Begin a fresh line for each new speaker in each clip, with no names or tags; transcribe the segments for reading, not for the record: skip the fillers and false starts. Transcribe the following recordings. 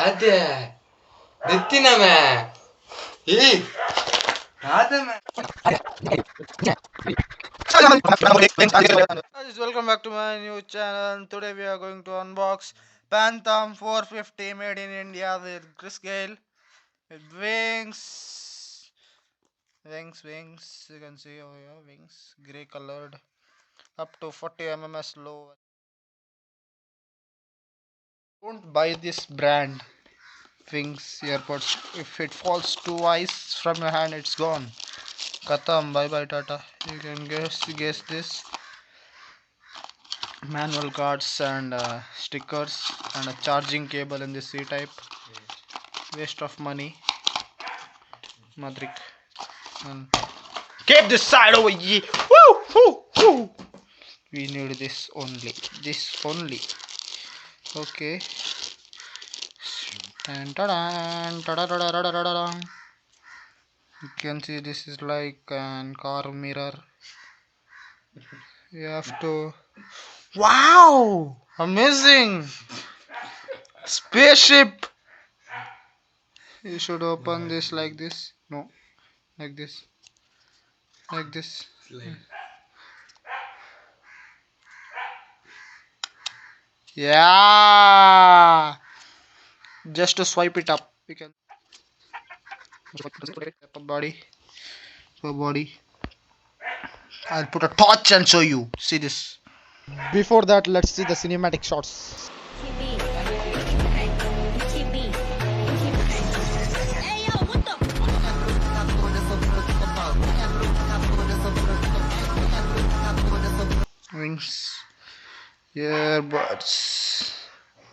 அது நித்தினமே ஏய் ராதமே
Guys, welcome back to my new channel. Today we are going to unbox Phantom 450 made in India with grayscale with wings. You can see over here, wings, grey colored, up to 40 mm low. Don't buy this brand wings earbuds. If it falls twice from your hand, it's gone. Katam, bye bye, tata. You can guess this. Manual cards and stickers and a charging cable in the C type. Waste of money. Madrik. And keep this side over here. Woo, woo, woo. We need this only. This only. Okay. You can see this is like an car mirror. You have to. Wow! Amazing! Spaceship! You should open this like this. No, like this. Like this. Yeah! Just to swipe it up. You can body. Body. I'll put a torch and show you. See this. Before that, let's see the cinematic shots. Wings, earbuds,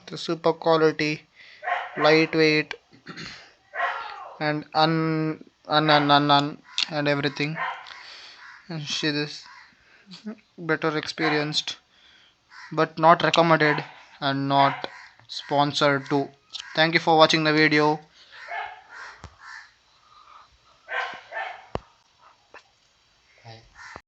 the super quality, lightweight, and and everything. And see this, better experienced, but not recommended and not sponsored too. Thank you for watching the video.